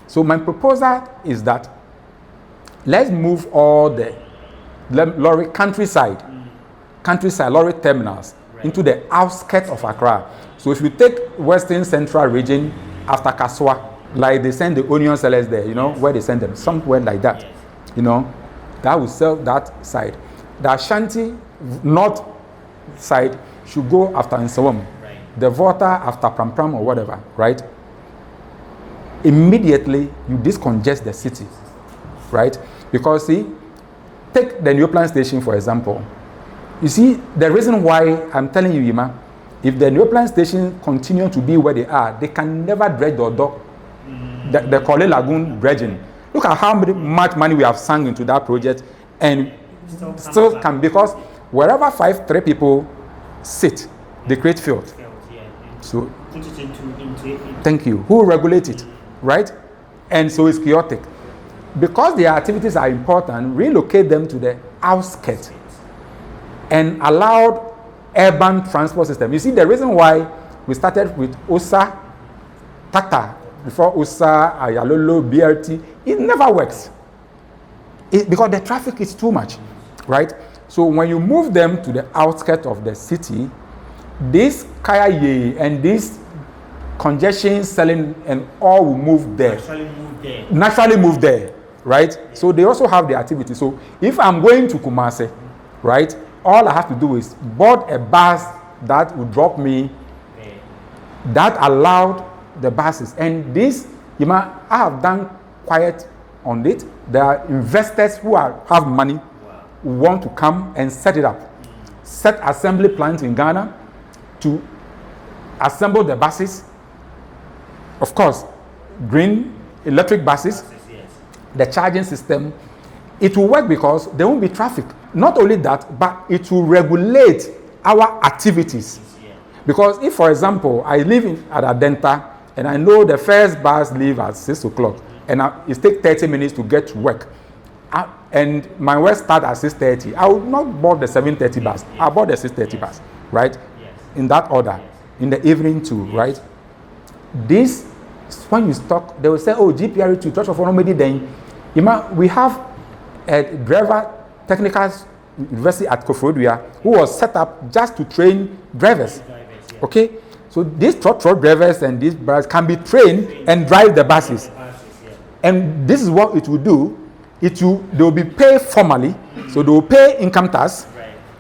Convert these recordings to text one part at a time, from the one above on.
So my proposal is that let's move all the lorry countryside lorry terminals into the outskirts of Accra. So if you take Western Central region after Kaswa, like they send the onion sellers there, where they send them, somewhere like that, that will sell that side. The Ashanti north side should go after Nsawam, the Volta after Pram or whatever, right? Immediately you discongest the city, right? Because see, take the Neoplan station for example. You see, the reason why I'm telling you, Yima, if the Neoplan station continue to be where they are, they can never dredge the dock, the Kole Lagoon dredging. Look at how much money we have sunk into that project, and still can, because wherever 3 people sit, they create filth. So, put it into thank you. Who regulate it, right? And so it's chaotic. Because their activities are important, relocate them to the outskirts and allowed urban transport system. You see, the reason why we started with Osa, Tata, before Osa, Ayalolo, BRT, it never works. Because the traffic is too much, right? So when you move them to the outskirts of the city, this Kayaye and this congestion selling and all will move there. Naturally move there, right? So they also have the activity. So if I'm going to Kumasi, right, all I have to do is board a bus that will drop me, that allowed the buses. And this, I have done quiet on it. There are investors who have money, who want to come and set it up. Set assembly plants in Ghana to assemble the buses. Of course, green electric buses, the charging system. It will work because there won't be traffic. Not only that, but it will regulate our activities. Because if, for example, I live at Adenta and I know the first bus leave at 6 o'clock and it takes 30 minutes to get to work, and my work starts at 6:30, I will not board the 7:30 bus. I'll board the 6:30 bus, right? In that order. In the evening too, right? This, when you talk, they will say, oh, GPR2, Church of Almighty, then we have a driver, technical university at Kofrodua, who was set up just to train drivers. Okay? So these truck drivers and these buses can be trained and drive the buses. And this is what it will do. They will be paid formally. So they will pay income tax,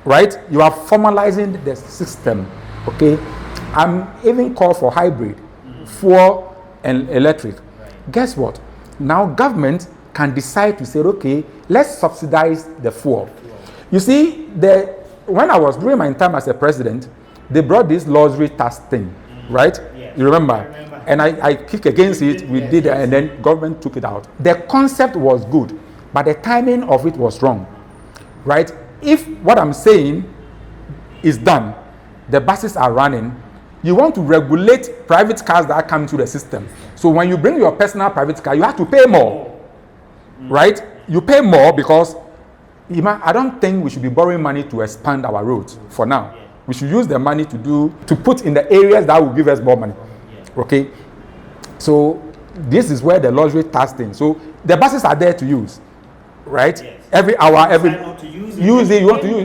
right? You are formalizing the system. Okay? I'm even called for hybrid, fuel and electric. Guess what? Now government can decide to say, okay, let's subsidize the fuel. You see, when I was during my time as a president, they brought this luxury tax thing, right? Yes. You remember? I remember. And I kicked against it. We did it, and then government took it out. The concept was good, but the timing of it was wrong, right? If what I'm saying is done, the buses are running, you want to regulate private cars that come to the system. So when you bring your personal private car, you have to pay more, right? You pay more because I don't think we should be borrowing money to expand our roads for now. We should use the money to put in the areas that will give us more money. Okay? So this is where the luxury tax thing. So the buses are there to use, right? Yes. Every hour, you want to use,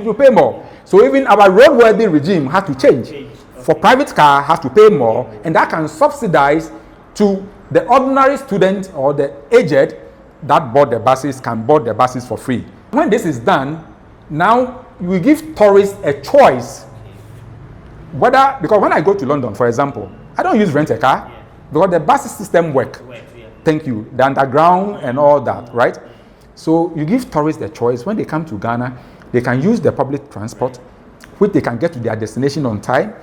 you pay more. So even our roadworthy regime has to change. For private car has to pay more, and that can subsidize to the ordinary student or the aged that board the buses can board the buses for free. When this is done, now we give tourists a choice. Because when I go to London, for example, I don't use rent a car because the bus system work. Thank you. The underground and all that, right? So you give tourists the choice. When they come to Ghana, they can use the public transport, which they can get to their destination on time.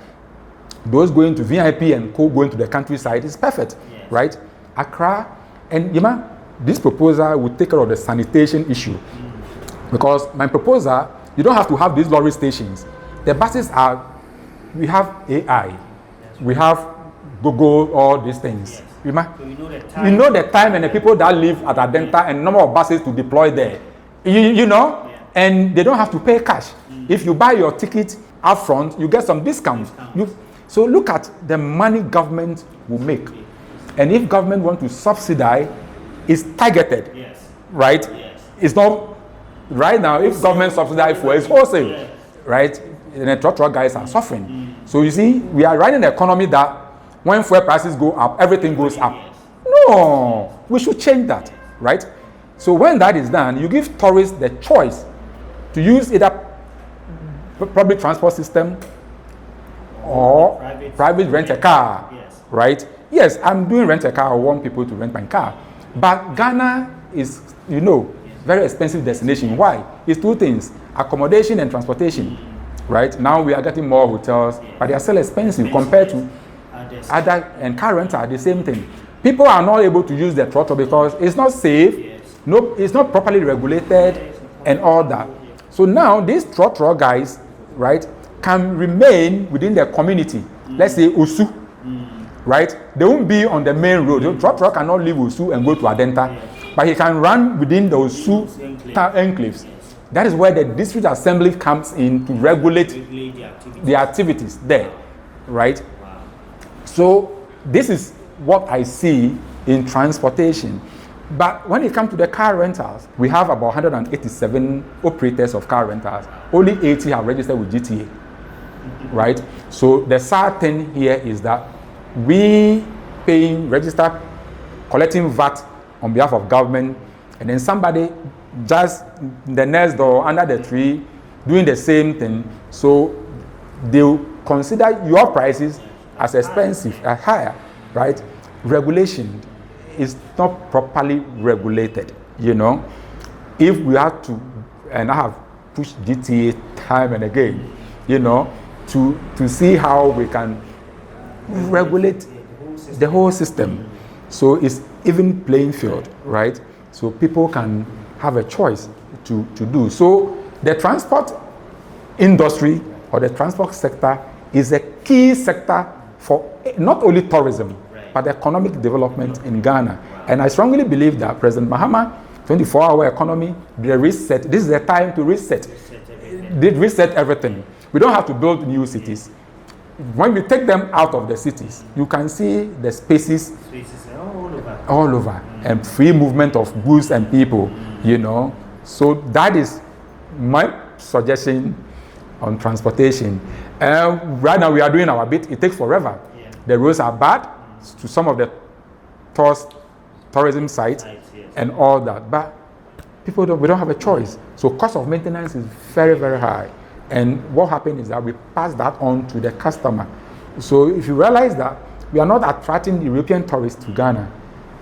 Those going to VIP and going to the countryside is perfect, right? Accra, and this proposal will take care of the sanitation issue. Because my proposal, you don't have to have these lorry stations. The buses we have AI, we have Google, all these things. So you know the time and the people that live at Adenta and number of buses to deploy there. And they don't have to pay cash. If you buy your ticket up front, you get some discounts. So look at the money government will make. And if government want to subsidize is targeted, right? It's not right now. If government subsidize fuel, it's wholesale, right? And the truck guys are suffering. So you see, we are running an economy that when fuel prices go up, everything goes up. No, we should change that, right? So when that is done, you give tourists the choice to use either public transport system or private rent a car, right? Yes, I'm doing rent a car. I want people to rent my car. But Ghana is, very expensive destination. Why? It's two things: accommodation and transportation, right? Now we are getting more hotels, but they are still expensive compared to other, and car rental are the same thing. People are not able to use the throttle because it's not safe. No, it's not properly regulated and all that. So now these throttle guys, right, can remain within their community. Let's say Osu, right? They won't be on the main road. The throttle cannot leave Osu and go to Adenta, but he can run within the Osu enclaves. That is where the district assembly comes in to regulate the activities there, right? So this is what I see in transportation. But when it comes to the car rentals, we have about 187 operators of car rentals. Only 80 have registered with GTA, right? So the sad thing here is that we paying register, collecting VAT on behalf of government, and then somebody just the next door under the tree doing the same thing. So they'll consider your prices as expensive, as higher, right? Regulation is not properly regulated, If we have to, and I have pushed GTA time and again, to see how we can regulate the whole system. So it's even playing field, right? So people can have a choice to do. So the transport industry or the transport sector is a key sector for not only tourism, but economic development in Ghana. And I strongly believe that President Mahama, 24-hour economy, the reset, this is the time to reset. Did reset everything. We don't have to build new cities. When we take them out of the cities, you can see the spaces all over, and free movement of goods and people, So that is my suggestion on transportation. Right now we are doing our bit. It takes forever. The roads are bad to some of the tourism sites and all that, but we don't have a choice. So cost of maintenance is very, very high. And what happened is that we pass that on to the customer. So if you realize that we are not attracting European tourists to Ghana,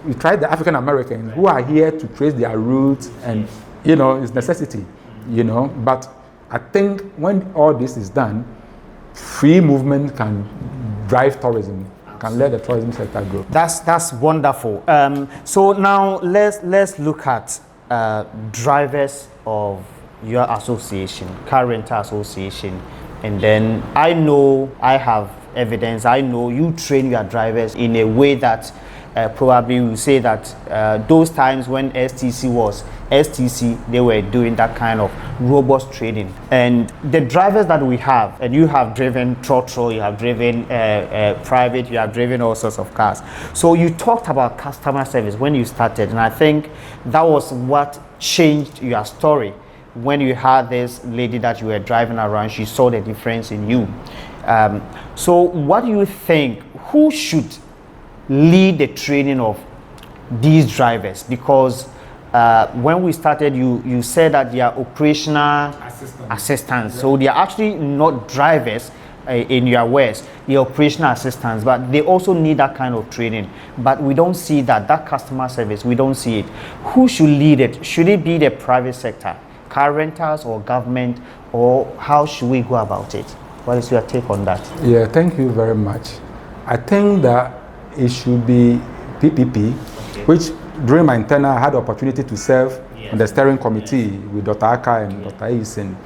we try the African Americans who are here to trace their roots, and it's necessity, But I think when all this is done, free movement can drive tourism, can let the tourism sector grow. That's wonderful. So now let's look at drivers of your association, Car Rental Association, and then I know I have evidence. I know you train your drivers in a way that probably will say that those times when STC was STC, they were doing that kind of robust training. And the drivers that we have, and you have driven throttle, you have driven private, you have driven all sorts of cars. So you talked about customer service when you started, and I think that was what changed your story. When you had this lady that you were driving around, she saw the difference in you. So what do you think, who should lead the training of these drivers? Because when we started, you said that they are operational assistants. So they are actually not drivers in your words, the operational assistants, but they also need that kind of training. But we don't see that customer service, we don't see it. Who should lead it? Should it be the private sector, car rentals, or government, or how should we go about it? What is your take on that? Yeah, thank you very much. I think that it should be PPP, which during my tenure I had the opportunity to serve on the steering committee with Dr. Aka and Dr. Eisen.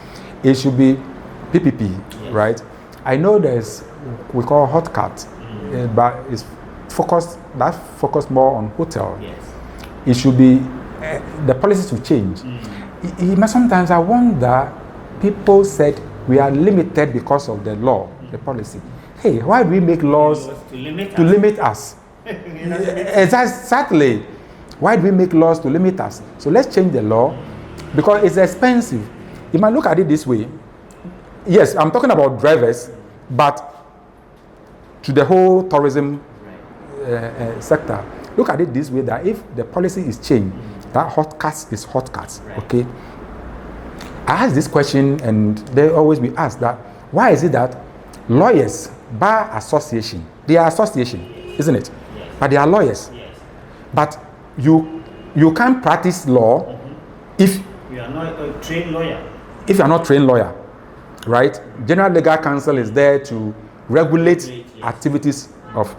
It should be PPP, right? I know we call hot cut, but it's focused more on hotel. It should be, the policies will change. Sometimes I wonder, people said we are limited because of the law, the policy. Hey, why do we make laws to limit us? Exactly. Why do we make laws to limit us? So let's change the law because it's expensive. You might look at it this way. Yes, I'm talking about drivers, but to the whole tourism sector, look at it this way, that if the policy is changed, that hot cats is hot cats, okay? I ask this question, and they always be asked that, why is it that lawyers, bar association, they are association, isn't it? Yes. But they are lawyers. Yes. But you can't practice law if you are not a trained lawyer. If you are not trained lawyer, right? General Legal Counsel is there to regulate activities of.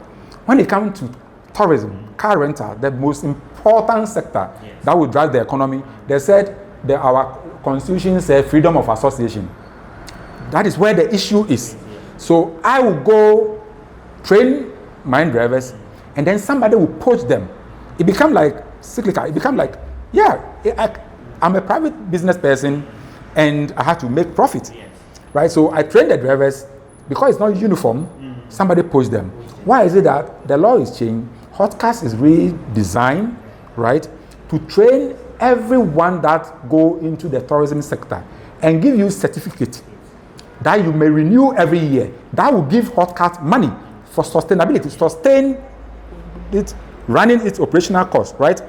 When it comes to tourism, car rental, the most important sector that will drive the economy, they said that our constitution says freedom of association. That is where the issue is. So I will go train mine drivers, and then somebody will poach them. It become like cyclical. It become like, I'm a private business person, and I have to make profit, right? So I train the drivers because it's not uniform. Somebody poach them. Why is it that the law is changed? Hotcast is redesigned, right, to train everyone that go into the tourism sector and give you certificate that you may renew every year. That will give Hotcast money for sustainability, sustain it, running its operational costs, right?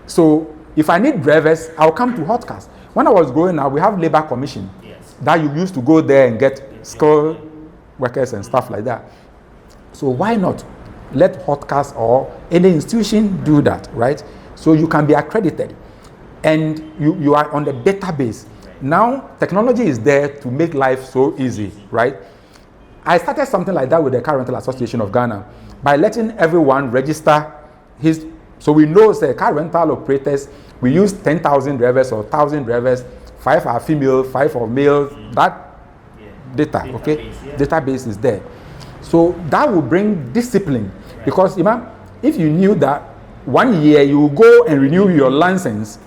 So if I need drivers, I'll come to Hotcast. When I was going out, we have labor commission that you used to go there and get skilled workers and stuff like that. So why not let Hotcast or any institution do that, right? So you can be accredited and you are on the database. Now technology is there to make life so easy, right? I started something like that with the Car Rental Association of Ghana by letting everyone register his. So we know, say, car rental operators, we use 10,000 drivers or 1,000 drivers, 5 are female, 5 are male. That data, okay? Database is there. So that will bring discipline. Because if you knew that 1 year you will go and renew your license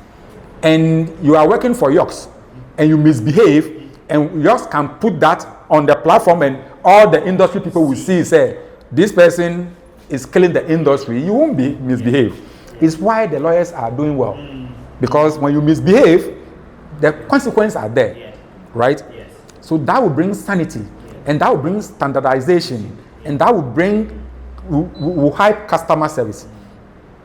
and you are working for Yox and you misbehave, and Yox can put that on the platform and all the industry people will see, say, this person is killing the industry, you won't be misbehave. It's why the lawyers are doing well. Because when you misbehave, the consequences are there, right? So that will bring sanity, and that will bring standardization, and that will hype customer service,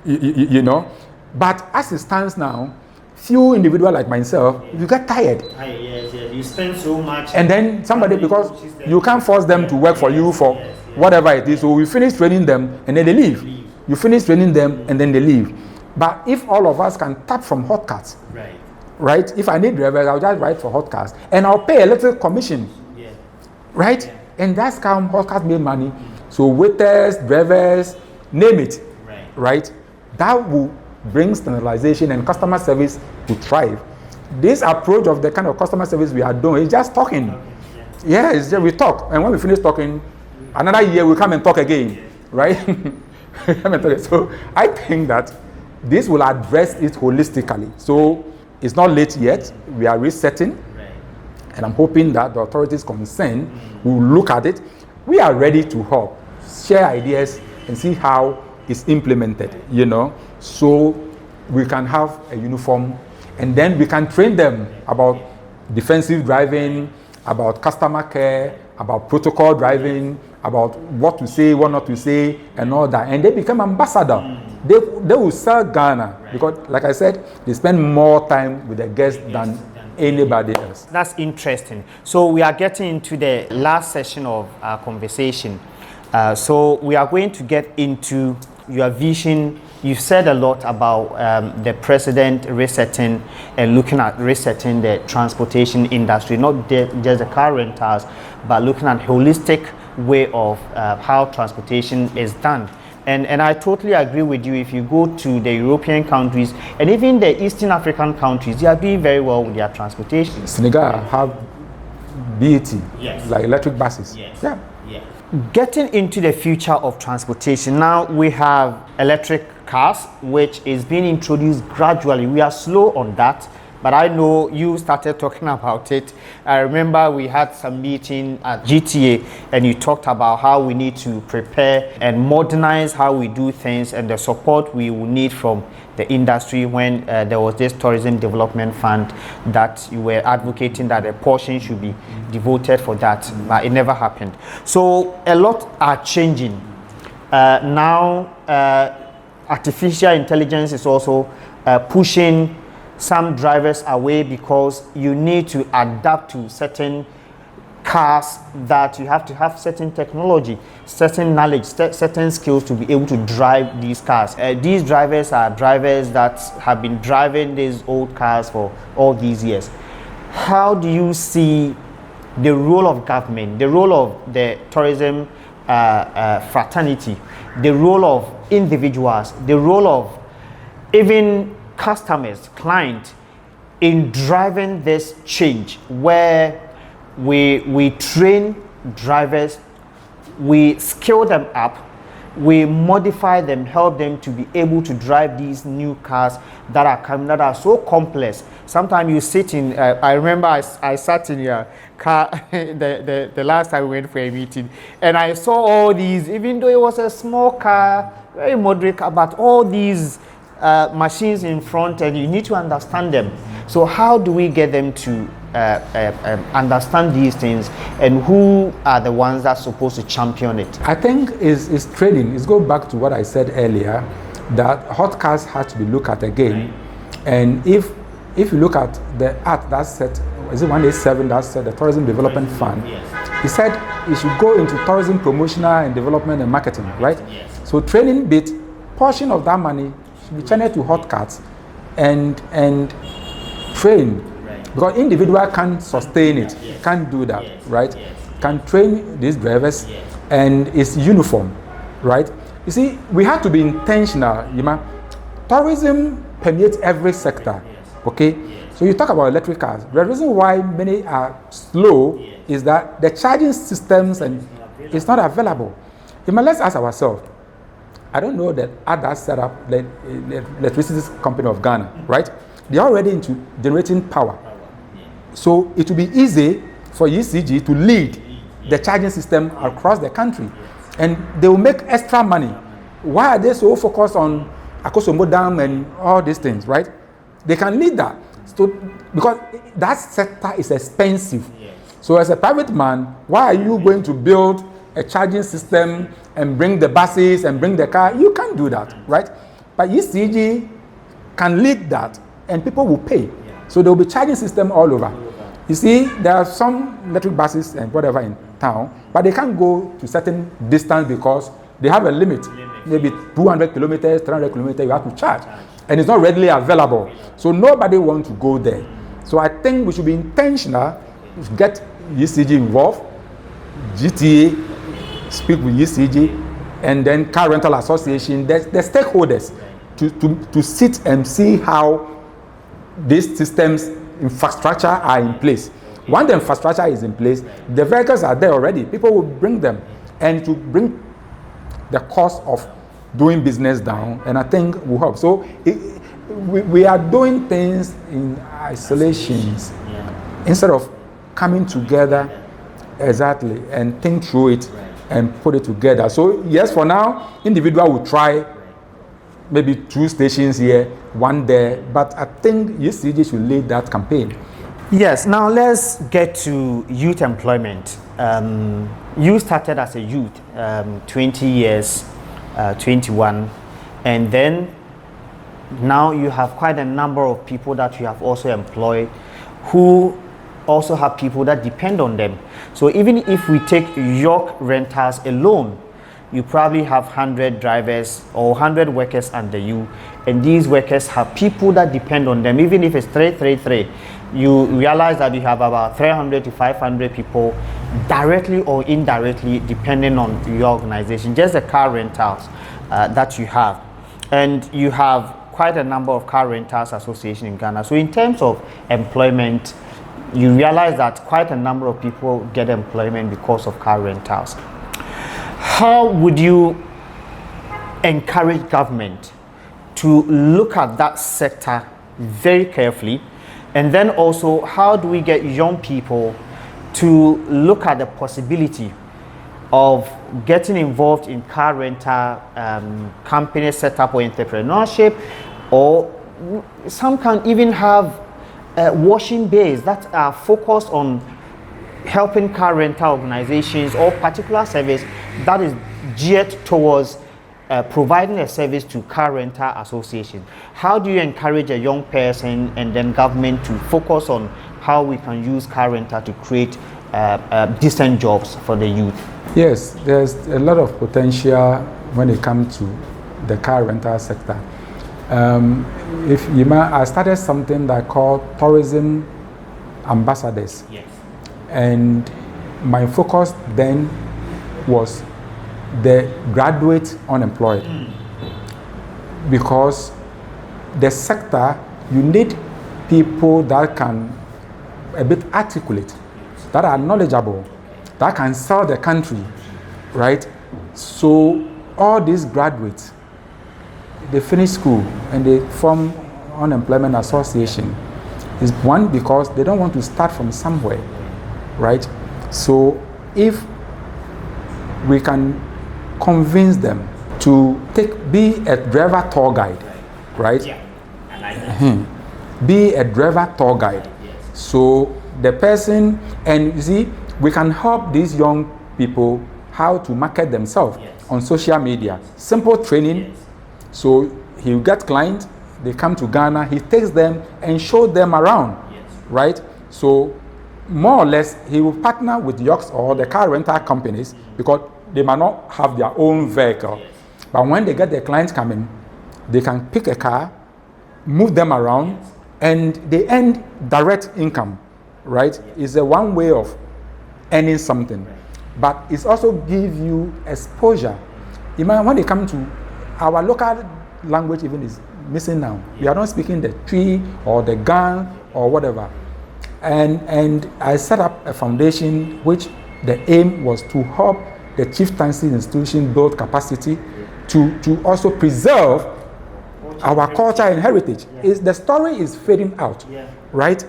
you know. But as it stands now, few individuals like myself, you get tired. You spend so much. And then somebody, because you can't force them to work for you for whatever it is. So we finish training them and then they leave. You finish training them and then they leave. But if all of us can tap from Hotcast, right? If I need drivers, I'll just write for Hotcast and I'll pay a little commission, right? And that's how Hotcast made money. So waiters, drivers, name it, right? That will bring standardization and customer service to thrive. This approach of the kind of customer service we are doing is just talking. It's just we talk, and when we finish talking, another year we come and talk again, right? So I think that this will address it holistically. So it's not late yet. We are resetting, and I'm hoping that the authorities concerned will look at it. We are ready to help, share ideas, and see how it's implemented, you know, so we can have a uniform, and then we can train them about defensive driving, about customer care, about protocol driving, about what to say, what not to say, and all that. And they become ambassador. They will sell Ghana because, like I said, they spend more time with the guests than anybody else. That's interesting. So we are getting into the last session of our conversation. So we are going to get into your vision. You've said a lot about the president resetting and looking at resetting the transportation industry, not just the car rentals, but looking at holistic way of how transportation is done. And I totally agree with you. If you go to the European countries and even the Eastern African countries, they are doing very well with their transportation. Senegal have BET, like electric buses. Getting into the future of transportation, now we have electric cars, which is being introduced gradually. We are slow on that, but I know you started talking about it. I remember we had some meeting at GTA, and you talked about how we need to prepare and modernize how we do things, and the support we will need from the industry when there was this tourism development fund that you were advocating that a portion should be devoted for that, but it never happened. So a lot are changing. Now artificial intelligence is also pushing some drivers away because you need to adapt to certain cars, that you have to have certain technology, certain knowledge, certain skills to be able to drive these cars. These drivers are drivers that have been driving these old cars for all these years. How do you see the role of government, the role of the tourism fraternity, the role of individuals, the role of even customers, clients, in driving this change, where we train drivers, we skill them up, we modify them, help them to be able to drive these new cars that are coming, that are so complex. Sometimes you sit in, I remember I sat in your car the last time we went for a meeting, and I saw all these, even though it was a small car, very moderate car, but all these machines in front, and you need to understand them. So how do we get them to understand these things, and who are the ones that's supposed to champion it? I think is training. It's go back to what I said earlier, that hot cars have to be looked at again. And if you look at the art that's set, is it 187 that's set, the Tourism Development Fund, he said it should go into tourism promotional and development and marketing, right? So training bit, portion of that money should be channeled to hot cars and train. Because individual can't sustain it, can't do that, right? Can train these drivers, and it's uniform, right? You see, we have to be intentional. Tourism permeates every sector, okay? So you talk about electric cars. The reason why many are slow is that the charging systems and it's not available. Let's ask ourselves. I don't know that ADA set up the electricity company of Ghana, right? They're already into generating power. So it will be easy for ECG to lead the charging system across the country, and they will make extra money. Why are they so focused on Akosombo Dam and all these things, right? They can lead that. So, because that sector is expensive. So as a private man, why are you going to build a charging system and bring the buses and bring the car? You can't do that, right? But ECG can lead that, and people will pay. So there will be charging system all over. You see, there are some electric buses and whatever in town, but they can't go to certain distance because they have a limit. Maybe 200 kilometers, 300 kilometers, you have to charge. And it's not readily available. So nobody wants to go there. So I think we should be intentional, get ECG involved, GTA, speak with ECG, and then car rental association, the stakeholders, to sit and see how these systems, infrastructure are in place. Once the infrastructure is in place, the vehicles are there already. People will bring them, and to bring the cost of doing business down, and I think will help. So we are doing things in isolations instead of coming together exactly and think through it and put it together. So yes, for now, individual will try maybe 2 stations here, 1 there, but I think UCG should lead that campaign. Yes, now let's get to youth employment. You started as a youth, 20 years, 21, and then now you have quite a number of people that you have also employed who also have people that depend on them. So even if we take York Rentals alone, you probably have 100 drivers or 100 workers under you, and these workers have people that depend on them. Even if it's 333, you realize that you have about 300 to 500 people directly or indirectly depending on your organization, just the car rentals that you have. And you have quite a number of car rentals association in Ghana. So in terms of employment, you realize that quite a number of people get employment because of car rentals. How would you encourage government to look at that sector very carefully And then also, how do we get young people to look at the possibility of getting involved in car rental company setup or entrepreneurship, or some can even have washing bays that are focused on helping car rental organizations or particular service that is geared towards providing a service to car rental associations. How do you encourage a young person and then government to focus on how we can use car rental to create decent jobs for the youth? Yes, there's a lot of potential when it comes to the car rental sector. If you might, I started something that I call tourism ambassadors. Yes. And my focus then was the graduate unemployed. Because the sector, you need people that can a bit articulate, that are knowledgeable, that can sell the country, right? So all these graduates, they finish school and they form unemployment association. Is one, because they don't want to start from somewhere, right? So if we can convince them to be a driver tour guide, right? Yeah, I like that. Be a driver tour guide. So the person, and you see, we can help these young people how to market themselves on social media. Simple training. So he'll get clients, they come to Ghana, he takes them and shows them around, right? So more or less, he will partner with Yoks or the car rental companies because they might not have their own vehicle. But when they get their clients coming, they can pick a car, move them around, and they earn direct income, right? It's a one way of earning something. But it's also give you exposure. Imagine when they come to our local language, even is missing now. We are not speaking the tree or the gun or whatever. And I set up a foundation which the aim was to help the chieftaincy institution build capacity to also preserve our culture and heritage. The story is fading out, right?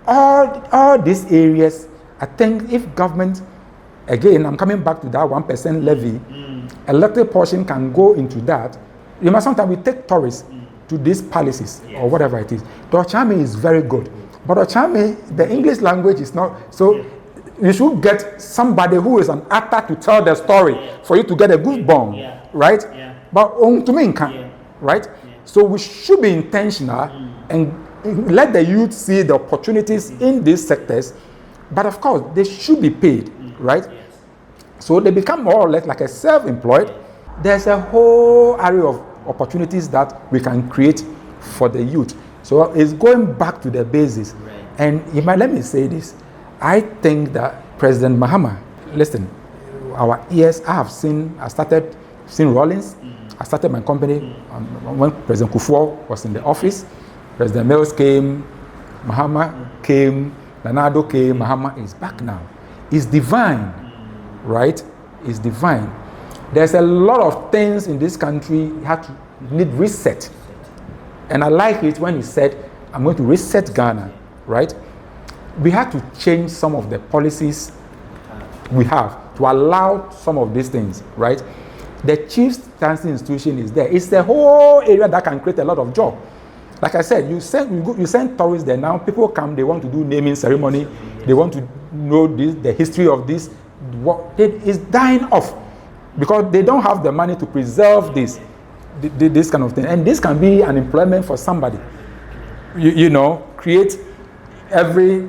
All these areas, I think if government, again, I'm coming back to that 1% levy, elected portion can go into that. You must sometimes we take tourists to these palaces or whatever it is. The Ochame is very good. But Ochame, the English language is not, so you should get somebody who is an actor to tell the story for you to get a goosebump, right? But to me, right? So we should be intentional and let the youth see the opportunities in these sectors. But of course, they should be paid, right? So they become more or less like a self-employed. There's a whole area of opportunities that we can create for the youth. So it's going back to the basis. And let me say this. I think that President Mahama, listen, our ears, I started seeing Rollins. I started my company when President Kufuor was in the office. President Mills came, Mahama came, Nanado came, Mahama is back now. It's divine, right? It's divine. There's a lot of things in this country you need reset. And I like it when he said, I'm going to reset Ghana, right? We have to change some of the policies we have to allow some of these things, right? The chieftaincy institution is there. It's the whole area that can create a lot of jobs. Like I said, you send tourists there now, people come, they want to do naming ceremony, they want to know the history of this. It's dying off because they don't have the money to preserve this kind of thing. And this can be an employment for somebody. You know, create every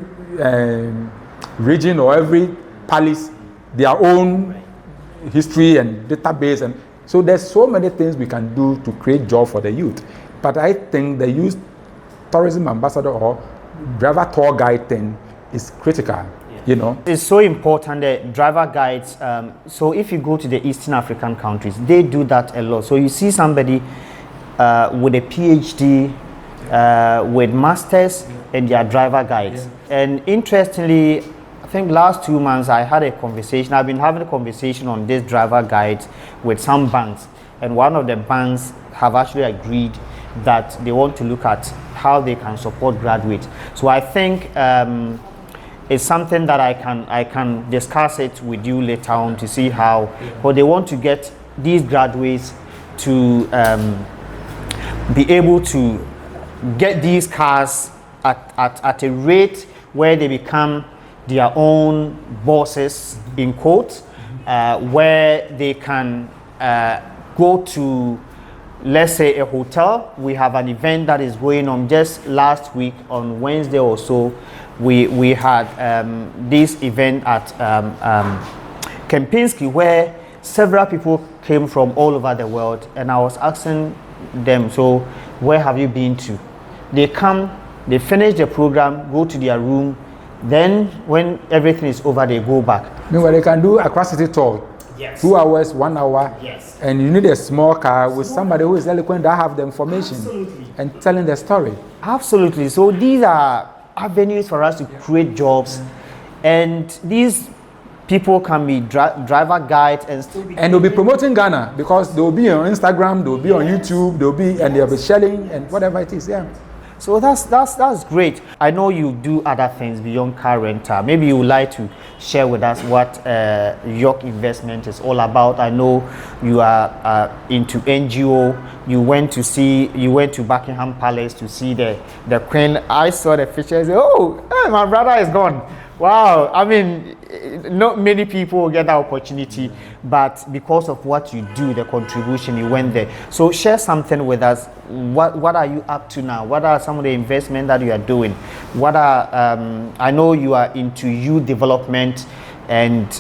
region or every palace their own history and database, and so there's so many things we can do to create job for the youth. But I think the youth tourism ambassador or driver tour guide thing is critical. You know, it's so important that driver guides. So if you go to the Eastern African countries, they do that a lot. So you see somebody with a PhD, with masters, and they are driver guides. And interestingly, I think last 2 months I had a conversation. I've been having a conversation on this driver guides with some banks, and one of the banks have actually agreed that they want to look at how they can support graduates. So I think it's something that I can discuss it with you later on to see how, but they want to get these graduates to be able to get these cars at a rate where they become their own bosses, in quotes, where they can go to, let's say, a hotel. We have an event that is going on just last week on Wednesday or so. We had this event at Kempinski where several people came from all over the world, and I was asking them, so where have you been to? They come, they finish the program, go to their room, then when everything is over, they go back. Meanwhile, they can do a cross city tour. Yes. 2 hours, 1 hour. Yes. And you need a small car with somebody who is eloquent that have the information. Absolutely. And telling the story. Absolutely. So these are avenues for us to create jobs, and these people can be driver guides and still be. And they'll be promoting Ghana because they'll be on Instagram, they'll be on YouTube, they'll be sharing and whatever it is. Yeah. So that's great. I know you do other things beyond car rental. Maybe you would like to share with us what York Investment is all about. I know you are into NGO. You went to Buckingham Palace to see the Queen. I saw the picture and said, "Oh, hey, my brother is gone." Wow. I mean, not many people get that opportunity, but because of what you do, the contribution, you went there. So share something with us. What are you up to now? What are some of the investments that you are doing? What are I know you are into youth development, and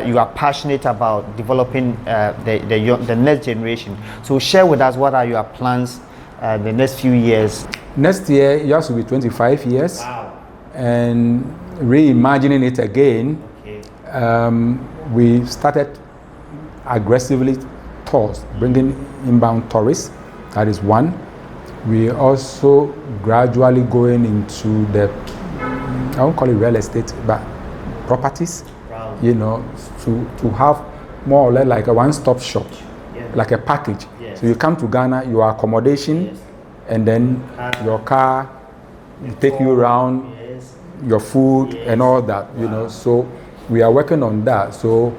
you are passionate about developing the next generation. So share with us, what are your plans the next few years? Next year, yours will be 25 years. Wow. And reimagining it again. Okay. We started aggressively tours, bringing inbound tourists. That is one. We also gradually going into the, I won't call it real estate, but properties. Wow. You know, to have more or less like a one-stop shop, Yeah. like a package. Yes. So you come to Ghana, your accommodation, Yes. and then your car, take you around, Yes. your food, Yes. and all that, you know. So we are working on that, so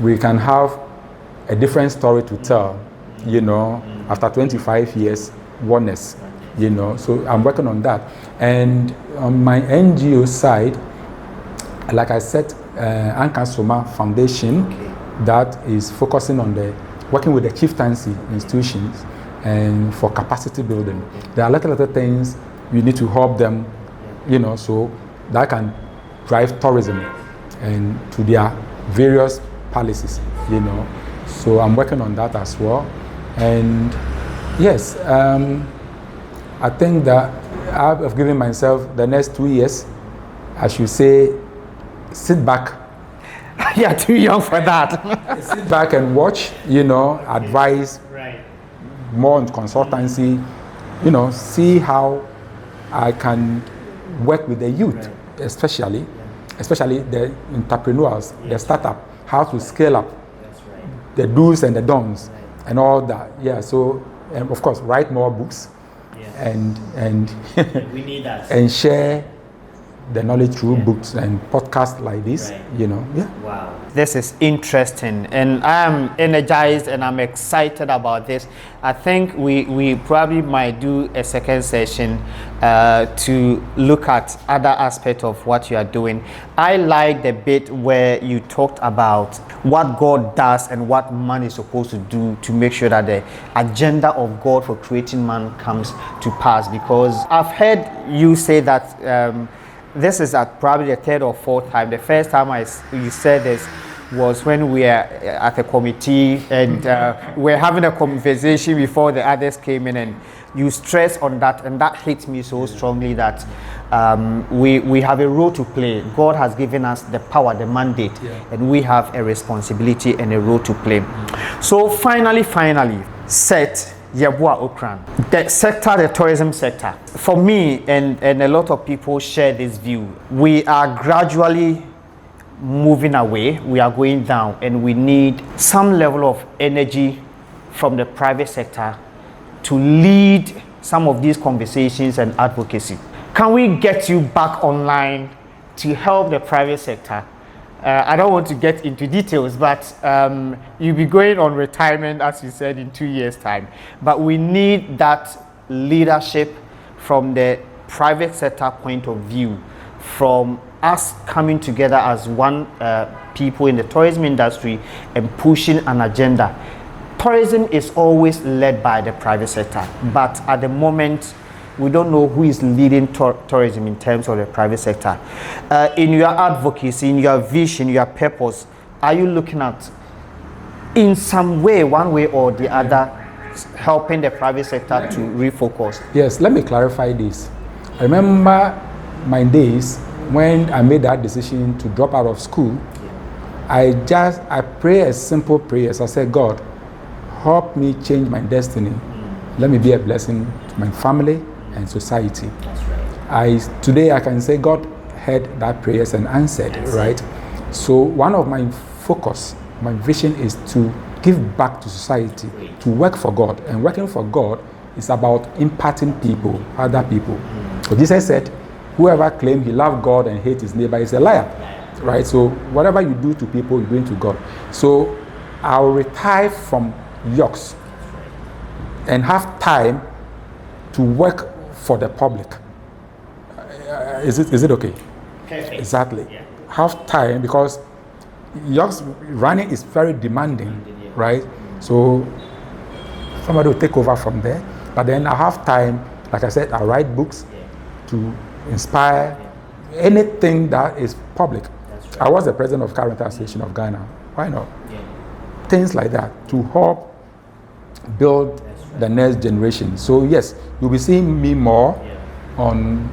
we can have a different story to tell, you know, after 25 years, oneness, you know. So I'm working on that. And on my NGO side, like I said, Anka Soma Foundation, that is focusing on working with the chieftaincy institutions and for capacity building. There are little things we need to help them, you know, so that can drive tourism and to their various palaces, you know. So I'm working on that as well. And yes, I think that I've given myself the next 2 years, I should say, sit back. You're too young for that. Sit back and watch, you know, advise, Right. more on consultancy, you know, see how I can work with the youth, especially the entrepreneurs, the startup, how to scale up, That's right. the do's and the don'ts, and all that. Yeah, so, and of course, write more books, Yeah. and We need that. and share the knowledge through books and podcasts like this, Right. you know. Yeah. Wow. This is interesting, and I am energized and I'm excited about this. I think we probably might do a second session to look at other aspects of what you are doing. I like the bit where you talked about what God does and what man is supposed to do to make sure that the agenda of God for creating man comes to pass, because I've heard you say that this is at probably the third or fourth time. The first time you said this was when we were at a committee and we were having a conversation before the others came in, and you stress on that, and that hit me so strongly that we have a role to play. God has given us the power, the mandate, and we have a responsibility and a role to play. So finally, set Yabua Okran. The sector, the tourism sector. For me, and a lot of people share this view, we are gradually moving away, we are going down, and we need some level of energy from the private sector to lead some of these conversations and advocacy. Can we get you back online to help the private sector? I don't want to get into details, but you'll be going on retirement, as you said, in 2 years' time. But we need that leadership from the private sector point of view, from us coming together as one people in the tourism industry and pushing an agenda. Tourism is always led by the private sector, but at the moment, we don't know who is leading tourism in terms of the private sector. In your advocacy, in your vision, your purpose, are you looking at, in some way, one way or the other, helping the private sector to refocus? Yes, let me clarify this. I remember my days when I made that decision to drop out of school. I pray a simple prayer. I said, God, help me change my destiny. Let me be a blessing to my family and society. That's right. Today I can say God heard that prayers and answered, right? So one of my focus, my vision is to give back to society, to work for God. And working for God is about impacting people, other people. So Jesus said, whoever claims he loves God and hates his neighbor is a liar, right? So whatever you do to people, you're doing to God. So I'll retire from yokes and have time to work for the public. Is it okay? Perfect. Exactly. Yeah. Have time, because yokes running is very demanding, right? So somebody will take over from there. But then I have time, like I said, I write books to inspire anything that is public. Right. I was the president of Curate Association of Ghana. Why not? Things like that to help build the next generation. So yes, you'll be seeing me more on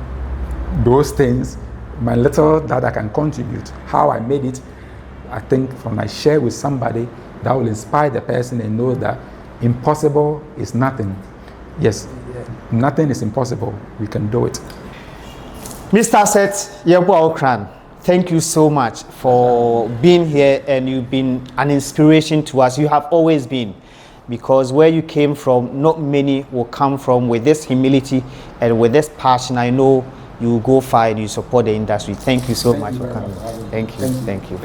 those things, my little that I can contribute, how I made it. I think when I share with somebody, that will inspire the person and know that impossible is nothing. Yes, nothing is impossible. We can do it. Mr. Seth Yeboah Okran, thank you so much for being here, and you've been an inspiration to us. You have always been, because where you came from, not many will come from with this humility and with this passion. I know you will go far and you support the industry. Thank you so much for coming. Thank you. Thank you.